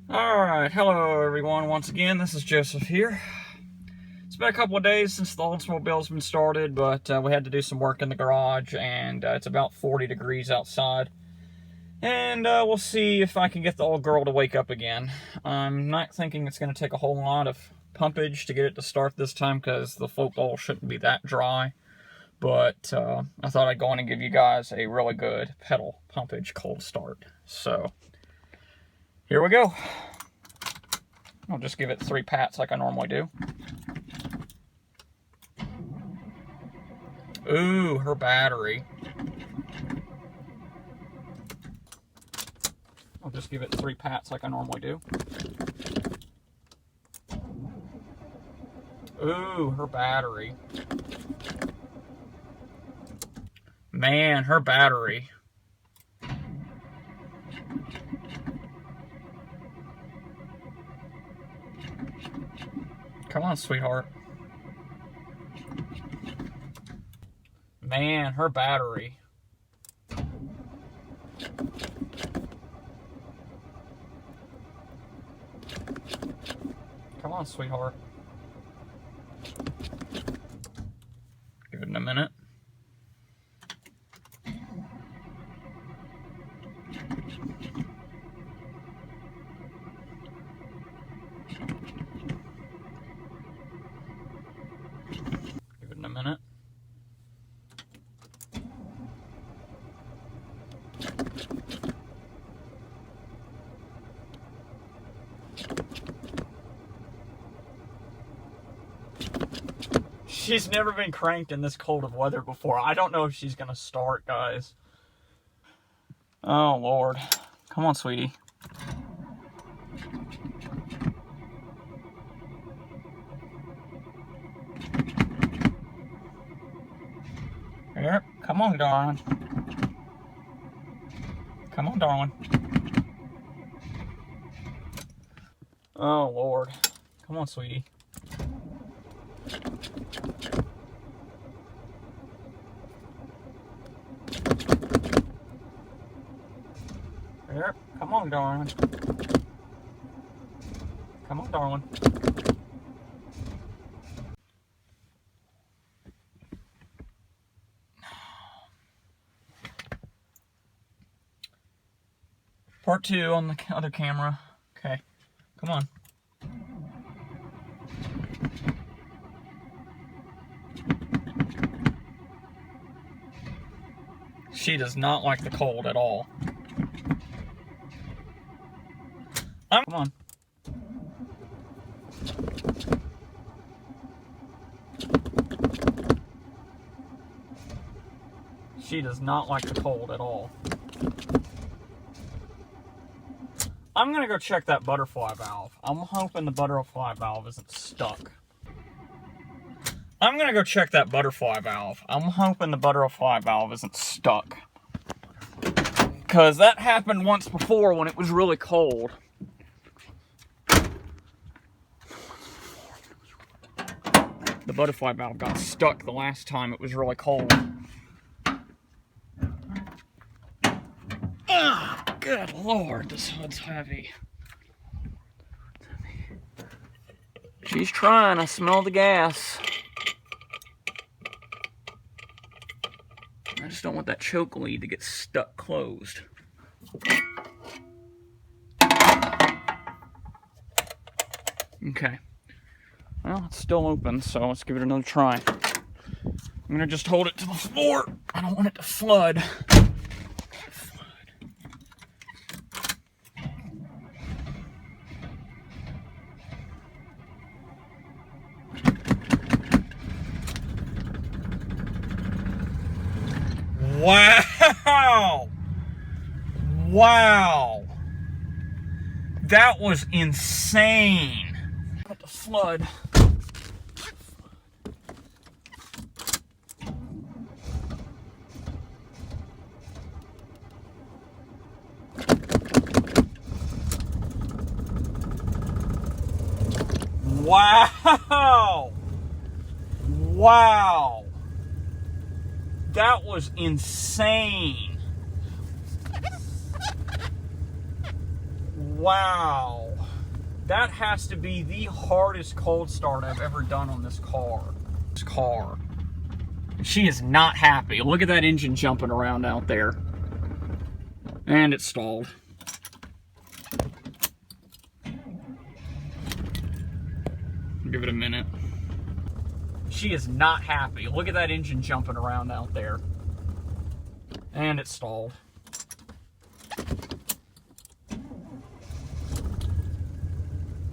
Alright, hello everyone. Once again, this is Joseph here. It's been a couple of days since the Oldsmobile's been started, but we had to do some work in the garage, and it's about 40 degrees outside. And we'll see if I can get the old girl to wake up again. I'm not thinking it's going to take a whole lot of pumpage to get it to start this time, because the float bowl shouldn't be that dry. But I thought I'd go in and give you guys a really good pedal pumpage cold start. So here we go. I'll just give it 3 pats like I normally do. Ooh, her battery. I'll just give it 3 pats like I normally do. Ooh, her battery. Man, her battery. Come on, sweetheart. Man, her battery. Come on, sweetheart. Give it a minute. Give it a minute. She's never been cranked in this cold of weather before. I don't know if she's gonna start, guys. Oh, Lord. Come on, sweetie. Here, come on, darling. Come on, darling. Oh, Lord. Come on, sweetie. Here, come on, darling. Come on, darling. Part 2 on the other camera. Okay, come on. She does not like the cold at all. Come on. She does not like the cold at all. I'm gonna go check that butterfly valve. I'm hoping the butterfly valve isn't stuck. I'm gonna go check that butterfly valve. I'm hoping the butterfly valve isn't stuck. Because that happened once before when it was really cold. The butterfly valve got stuck the last time it was really cold. Ah, good Lord, this hood's heavy. She's trying, I smell the gas. I just don't want that choke lead to get stuck closed. Okay. Well, it's still open, so let's give it another try. I'm gonna just hold it to the floor. I don't want it to flood. Wow! Wow! That was insane. Let the flood. Wow! Wow! That was insane. Wow. That has to be the hardest cold start I've ever done on this car. She is not happy. Look at that engine jumping around out there. And it stalled. Give it a minute. She is not happy. Look at that engine jumping around out there. And it stalled.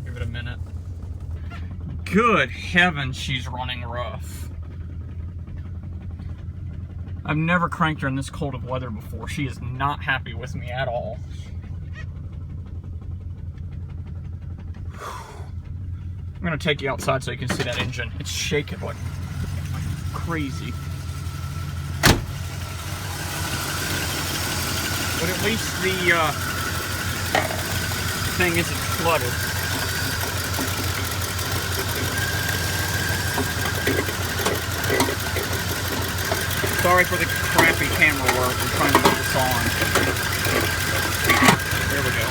Give it a minute. Good heavens, she's running rough. I've never cranked her in this cold of weather before. She is not happy with me at all. I'm gonna take you outside so you can see that engine. It's shaking like crazy. But at least the thing isn't flooded. Sorry for the crappy camera work. I'm trying to put this on. There we go.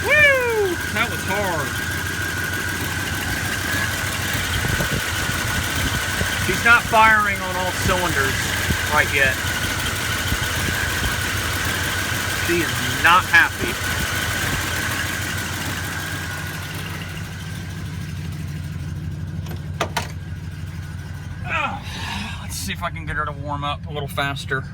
Woo! That was hard. She's not firing on all cylinders right yet. She is not happy. Let's see if I can get her to warm up a little faster.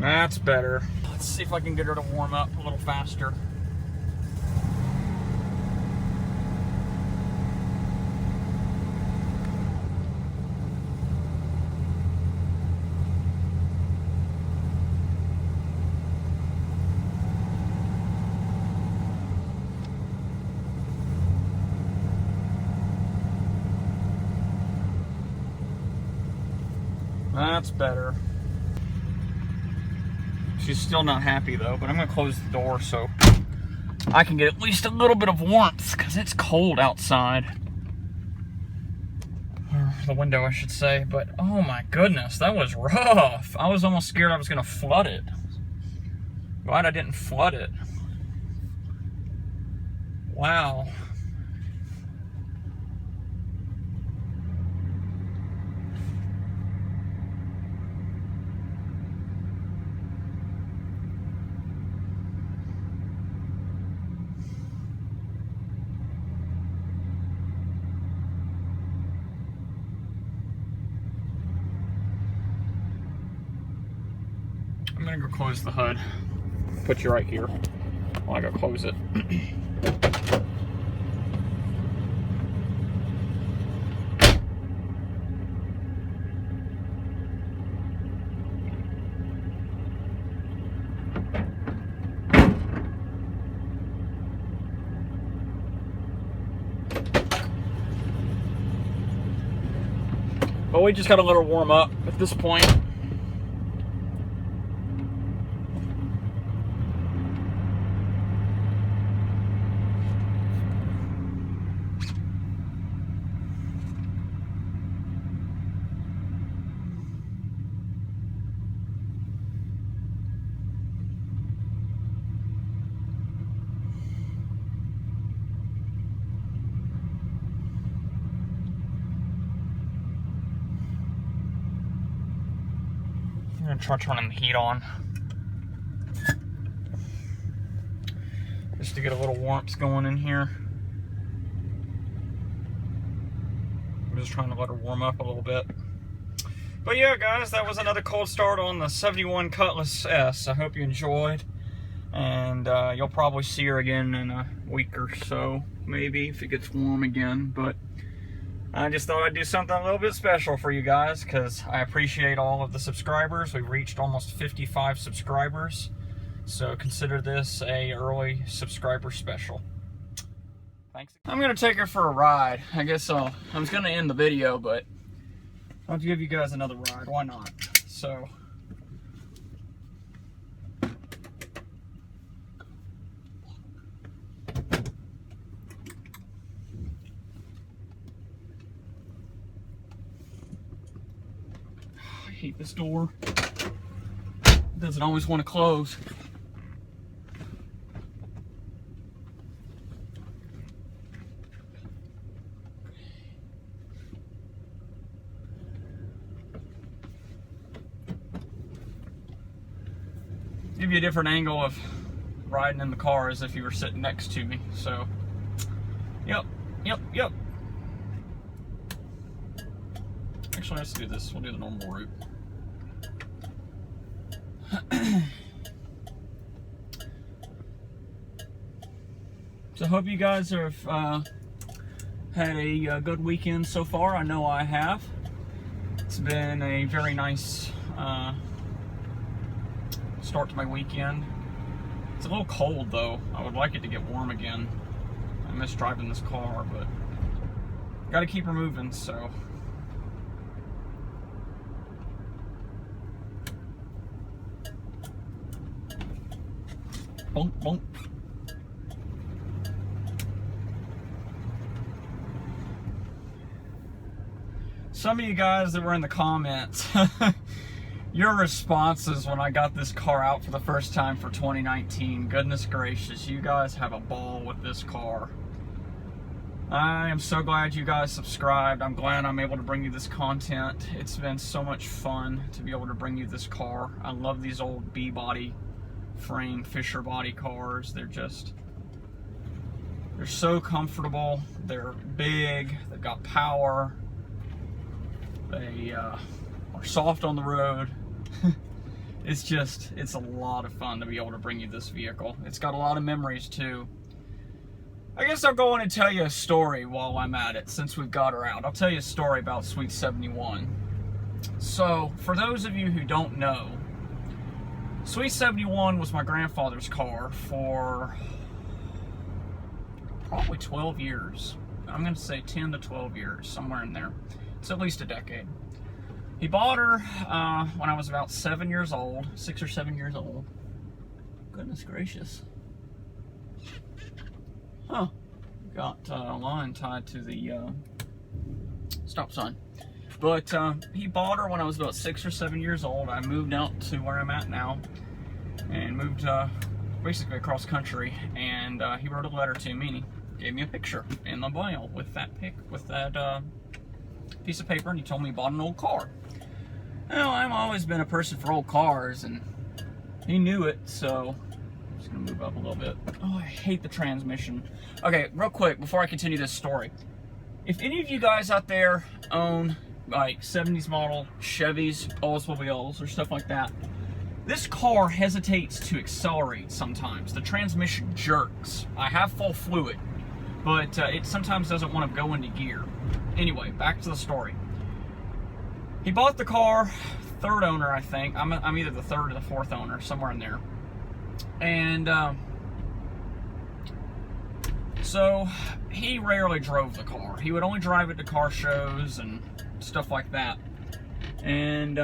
That's better. Let's see if I can get her to warm up a little faster. That's better. She's still not happy though, but I'm gonna close the door so I can get at least a little bit of warmth because it's cold outside. Or the window, I should say. But oh my goodness, that was rough. I was almost scared I was gonna flood it. Glad I didn't flood it. Wow. I'm gonna go close the hood. Put you right here while I go close it. But we just got to let her warm up at this point. I'm gonna try turning the heat on just to get a little warmth going in here. I'm just trying to let her warm up a little bit. But yeah, guys, that was another cold start on the 71 Cutlass S. I hope you enjoyed, and you'll probably see her again in a week or so, maybe, if it gets warm again. But I just thought I'd do something a little bit special for you guys because I appreciate all of the subscribers. We've reached almost 55 subscribers, so consider this a early subscriber special. Thank you. Thanks. I'm gonna take her for a ride. I guess I was gonna end the video, but I'll give you guys another ride. Why not? So. I hate this door. It doesn't always want to close. Give you a different angle of riding in the car as if you were sitting next to me. So, yep. Actually, let's do this. We'll do the normal route. So, I hope you guys have had a good weekend so far. I know I have. It's been a very nice start to my weekend. It's a little cold though. I would like it to get warm again. I miss driving this car, but gotta keep her moving, so. Bonk, bonk. Some of you guys that were in the comments, your responses when I got this car out for the first time for 2019, goodness gracious, you guys have a ball with this car. I am so glad you guys subscribed. I'm glad I'm able to bring you this content. It's been so much fun to be able to bring you this car. I love these old B-body frame Fisher body cars. They're so comfortable. They're big. They've got power. They are soft on the road. It's a lot of fun to be able to bring you this vehicle. It's got a lot of memories too. I guess I'll go on and tell you a story while I'm at it, since we've got her out. I'll tell you a story about Sweet 71. So, for those of you who don't know, Sweet 71 was my grandfather's car for probably 12 years. I'm going to say 10 to 12 years, somewhere in there. It's at least a decade. He bought her when I was about 7 years old, 6 or 7 years old. Goodness gracious. Huh. Got a line tied to the stop sign. But he bought her when I was about 6 or 7 years old. I moved out to where I'm at now and moved basically across country. And he wrote a letter to me and he gave me a picture in the mail with that piece of paper, and he told me he bought an old car. Well, I've always been a person for old cars, and he knew it, so I'm just gonna move up a little bit. Oh, I hate the transmission. Okay, real quick, before I continue this story, if any of you guys out there own like 70s model Chevys, Oldsmobiles, or stuff like that, this car hesitates to accelerate sometimes. The transmission jerks. I have full fluid, but it sometimes doesn't want to go into gear. Anyway, back to the story. He bought the car, third owner, I think. I'm either the third or the fourth owner, somewhere in there. And so he rarely drove the car. He would only drive it to car shows and stuff like that. And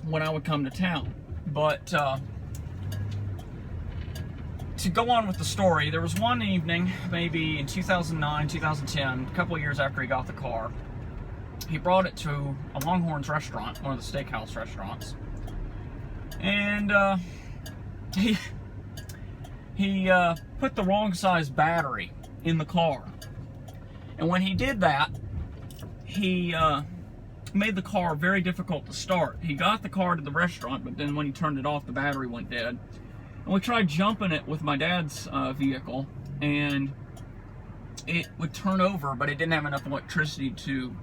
when I would come to town. But to go on with the story, there was one evening, maybe in 2009, 2010, a couple of years after he got the car, he brought it to a Longhorn's restaurant, one of the steakhouse restaurants, and he put the wrong size battery in the car. And when he did that, he made the car very difficult to start. He got the car to the restaurant, but then when he turned it off, the battery went dead. And we tried jumping it with my dad's vehicle, and it would turn over, but it didn't have enough electricity to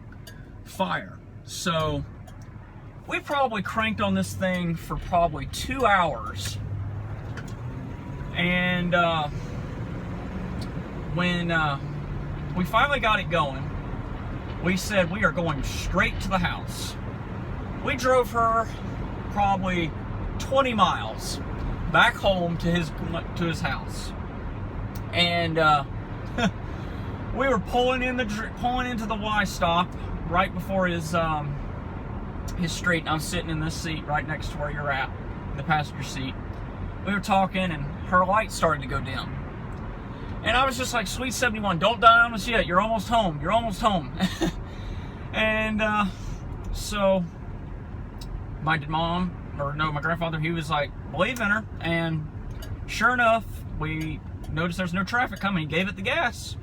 fire. So we probably cranked on this thing for probably 2 hours. And when we finally got it going, we said we are going straight to the house. We drove her probably 20 miles back home to his house. And we were pulling into the Y stop right before his street, and I was sitting in this seat right next to where you're at, in the passenger seat. We were talking, and her light started to go dim. And I was just like, sweet 71, don't die on us yet. You're almost home. You're almost home. And so my grandfather, he was like, believe in her. And sure enough, we noticed there's no traffic coming. He gave it the gas,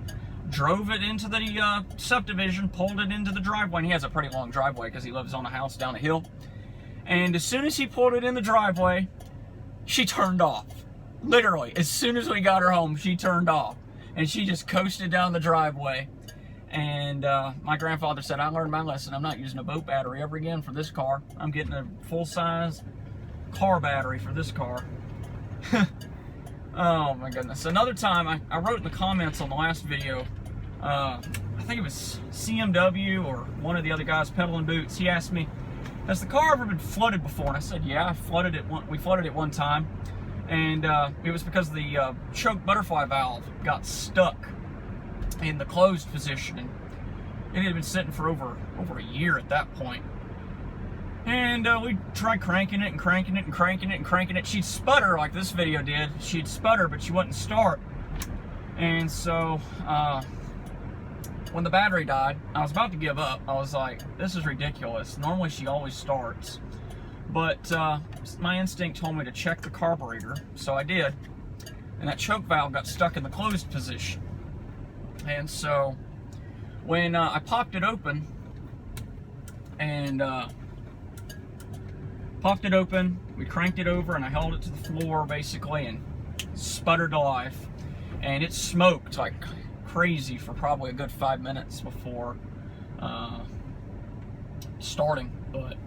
drove it into the subdivision, pulled it into the driveway. And he has a pretty long driveway because he lives on a house down a hill. And as soon as he pulled it in the driveway, she turned off. Literally, as soon as we got her home, she turned off. And she just coasted down the driveway. And my grandfather said, I learned my lesson. I'm not using a boat battery ever again for this car. I'm getting a full-size car battery for this car. Oh my goodness. Another time, I wrote in the comments on the last video, I think it was CMW or one of the other guys, Pedaling Boots. He asked me, has the car ever been flooded before? And I said, yeah, we flooded it one time. And it was because the choke butterfly valve got stuck in the closed position, and it had been sitting for over a year at that point. And we tried cranking it and cranking it and cranking it and cranking it. She'd sputter like this video did. She'd sputter, but she wouldn't start. And so when the battery died, I was about to give up. I was like, this is ridiculous. Normally she always starts. But my instinct told me to check the carburetor, so I did. And that choke valve got stuck in the closed position. And so when I popped it open, and we cranked it over, and I held it to the floor basically and sputtered to life. And it smoked like crazy for probably a good 5 minutes before starting, but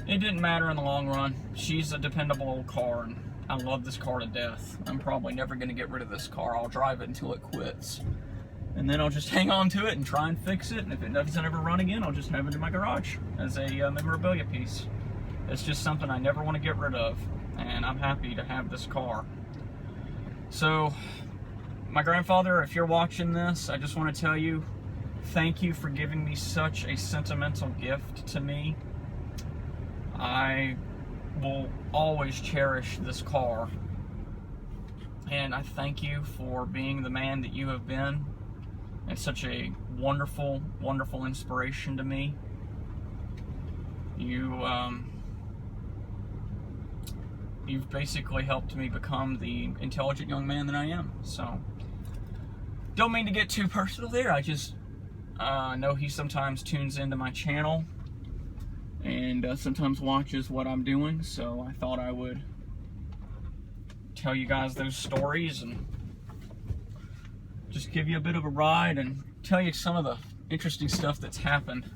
it didn't matter in the long run. She's a dependable old car, and I love this car to death. I'm probably never going to get rid of this car. I'll drive it until it quits. And then I'll just hang on to it and try and fix it. And if it doesn't ever run again, I'll just have it in my garage as a memorabilia piece. It's just something I never want to get rid of. And I'm happy to have this car. So, my grandfather, if you're watching this, I just want to tell you, thank you for giving me such a sentimental gift to me. I will always cherish this car, and I thank you for being the man that you have been, and such a wonderful, wonderful inspiration to me. You've basically helped me become the intelligent young man that I am. So, don't mean to get too personal there. I just know he sometimes tunes into my channel and sometimes watches what I'm doing, so I thought I would tell you guys those stories and just give you a bit of a ride and tell you some of the interesting stuff that's happened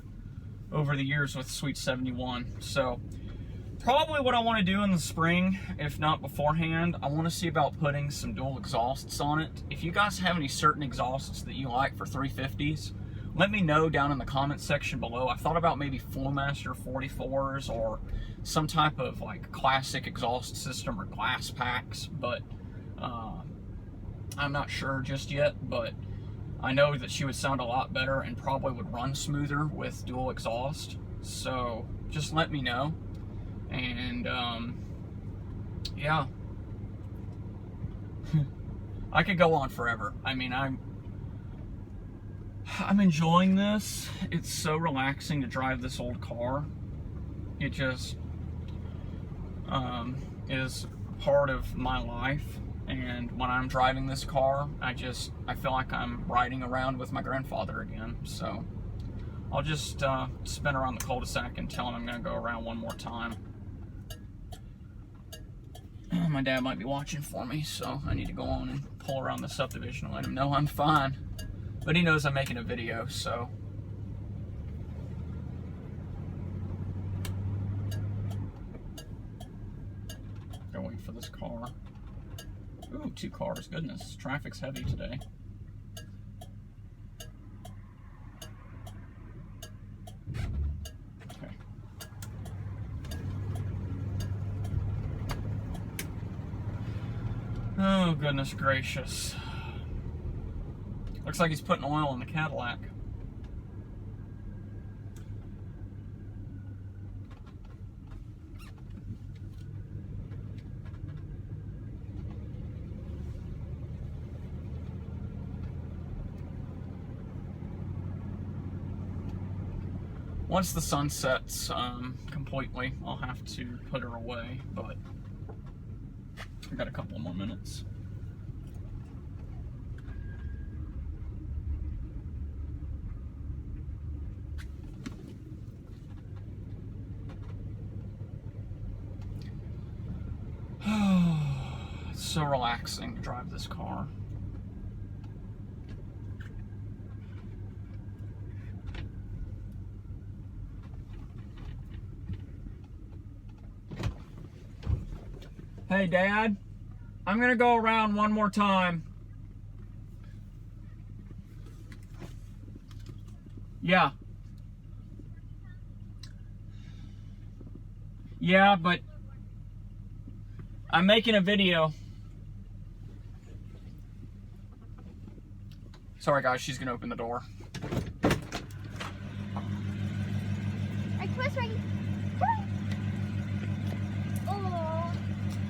over the years with Sweet 71. So probably what I want to do in the spring, if not beforehand, I want to see about putting some dual exhausts on it. If you guys have any certain exhausts that you like for 350s, let me know down in the comments section below. I thought about maybe Flowmaster 44s or some type of like classic exhaust system or glass packs, but I'm not sure just yet. But I know that she would sound a lot better and probably would run smoother with dual exhaust. So just let me know. And yeah, I could go on forever. I mean, I'm enjoying this. It's so relaxing to drive this old car. It just is part of my life, and when I'm driving this car, I feel like I'm riding around with my grandfather again. So I'll just spin around the cul-de-sac and tell him I'm gonna go around one more time. My dad might be watching for me, so I need to go on and pull around the subdivision and let him know I'm fine. But he knows I'm making a video, so. Gotta wait for this car. Ooh, 2 cars, goodness. Traffic's heavy today. Okay. Oh, goodness gracious. Looks like he's putting oil in the Cadillac. Once the sun sets completely, I'll have to put her away, but I got a couple more minutes. It's so relaxing to drive this car. Hey, Dad, I'm gonna go around one more time. Yeah. Yeah, but I'm making a video. Sorry, guys, she's gonna open the door.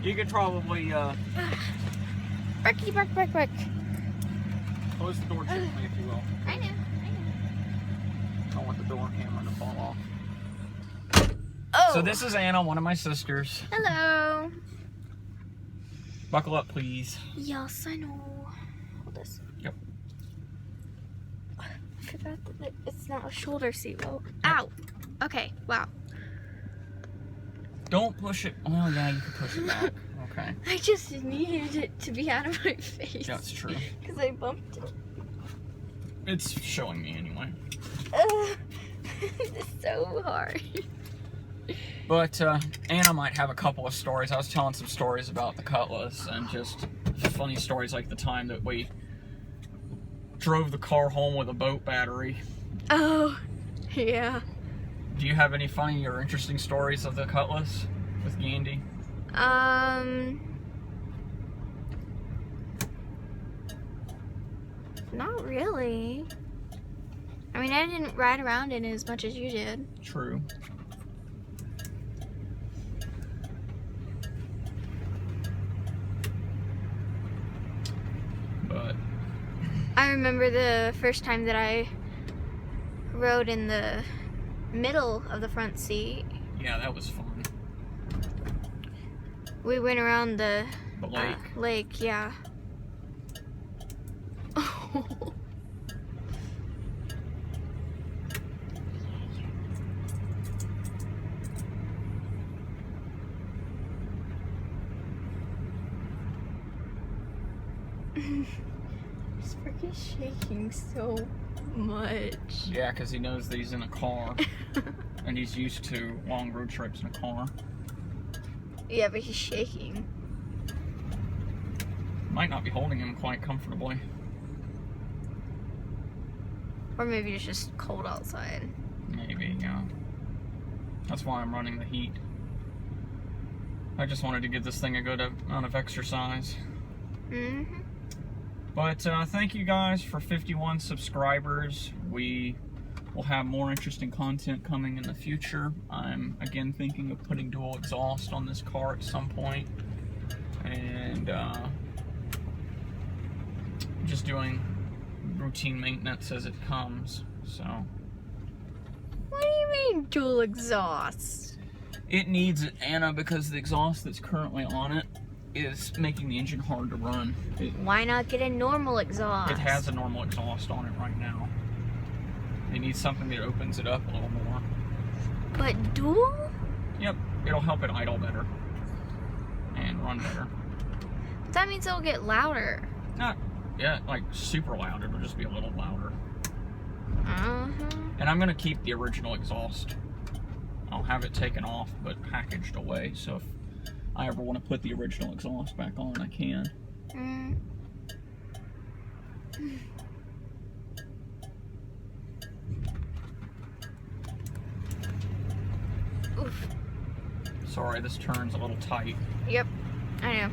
You could probably, Barky, bark, bark, bark. close the door gently, if you will. I know. I don't want the door hammer to fall off. Oh. So this is Anna, one of my sisters. Hello. Buckle up, please. Yes, I know. Hold this. Yep. I forgot that it's not a shoulder seat. Well, ow. Okay, wow. Don't push it. Well, yeah, you can push it back. Okay. I just needed it to be out of my face. That's true. Because I bumped it. It's showing me anyway. It's so hard. But Anna might have a couple of stories. I was telling some stories about the Cutlass and just funny stories like the time that we drove the car home with a boat battery. Oh, yeah. Do you have any funny or interesting stories of the Cutlass with Gandhi? Not really. I mean, I didn't ride around in it as much as you did. True. But I remember the first time that I rode in the middle of the front seat. yeah, that was fun. We went around the lake. Lake, yeah. Sparky's shaking so much. Yeah, because he knows that he's in a car. And he's used to long road trips in a car. Yeah, but he's shaking. Might not be holding him quite comfortably. Or maybe it's just cold outside. Maybe, yeah. That's why I'm running the heat. I just wanted to give this thing a good amount of exercise. Mm-hmm. But thank you guys for 51 subscribers. We will have more interesting content coming in the future. I'm again thinking of putting dual exhaust on this car at some point. And just doing routine maintenance as it comes. So. What do you mean dual exhaust? It needs it, Anna, because the exhaust that's currently on it is making the engine hard to run. Why not get a normal exhaust? It has a normal exhaust on it right now. It needs something that opens it up a little more. But dual? Yep, it'll help it idle better and run better. That means it'll get louder. Not, yeah, like super loud. It'll just be a little louder. Uh-huh. And I'm gonna keep the original exhaust. I'll have it taken off, but packaged away. So if I ever want to put the original exhaust back on, I can. Mm. Oof. Sorry, this turn's a little tight. Yep, I know.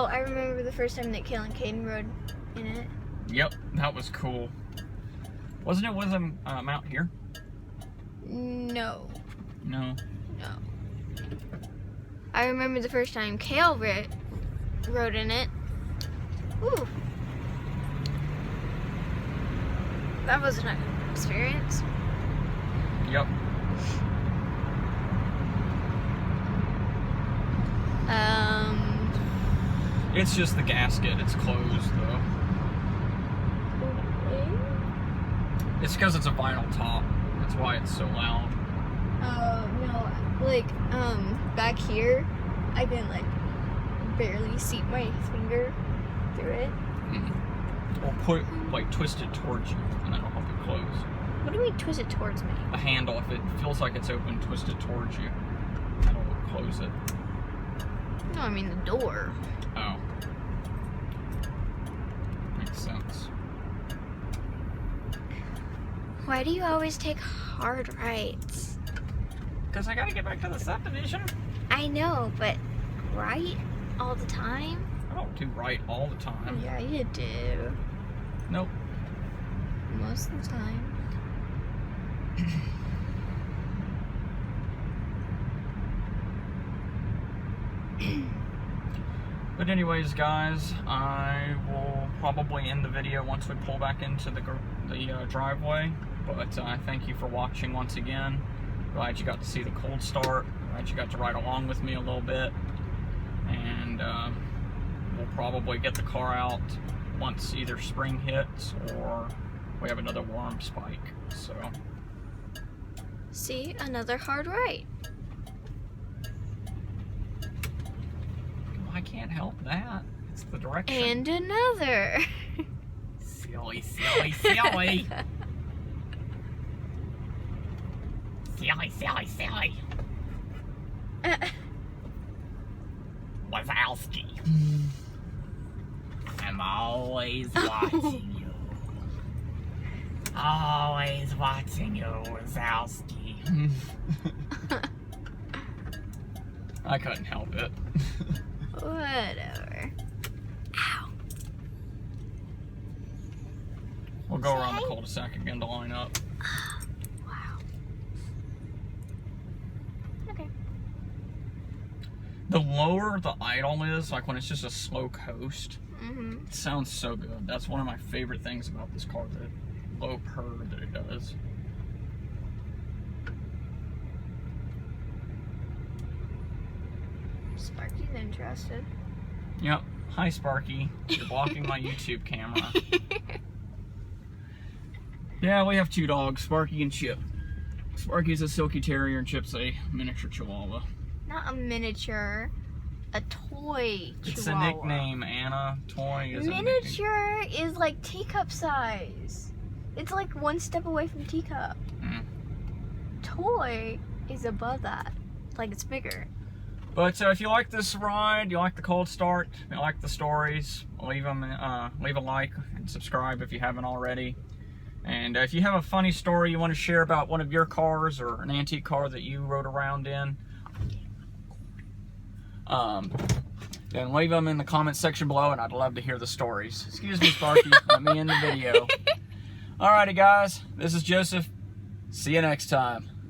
Oh, I remember the first time that Kale and Caden rode in it. Yep, that was cool. Wasn't it with them out here? No. No. No. I remember the first time Kale rode in it. Ooh. That was an experience. Yep. It's just the gasket. It's closed though. It's because it's a vinyl top. That's why it's so loud. No, like, back here, I can, like, barely see my finger through it. Or twist it towards you, and that'll help it close. What do you mean twist it towards me? The handle, if it feels like it's open, twist it towards you. That'll close it. No, I mean the door. Oh. Makes sense. Why do you always take hard rights? Because I gotta get back to the subdivision. I know, but right all the time? I don't do right all the time. Yeah, you do. Nope. Most of the time. But anyways, guys, I will probably end the video once we pull back into the driveway. But thank you for watching once again. Glad you got to see the cold start. Glad you got to ride along with me a little bit. And we'll probably get the car out once either spring hits or we have another warm spike. So. See, another hard right. I can't help that. It's the direction. And another. Silly, silly, silly. Silly, silly, silly. Wazowski. I'm always watching you. Always watching you, Wazowski. I couldn't help it. Whatever. Ow. We'll go around the cul-de-sac again to line up. Wow. Okay. The lower the idle is, like when it's just a slow coast, it sounds so good. That's one of my favorite things about this car, the low purr that it does. Sparky's interested. Yep. Hi, Sparky. You're blocking my YouTube camera. Yeah, we have two dogs, Sparky and Chip. Sparky's a silky terrier and Chip's a miniature chihuahua. Not a miniature, a toy chihuahua. It's a nickname, Anna. Toy is miniature a is like teacup size. It's like one step away from teacup. Toy is above that. Like it's bigger. But if you like this ride, you like the cold start, you like the stories, leave a like and subscribe if you haven't already. And if you have a funny story you want to share about one of your cars or an antique car that you rode around in, then leave them in the comment section below and I'd love to hear the stories. Excuse me, Sparky, let me end the video. Alrighty guys, this is Joseph. See you next time.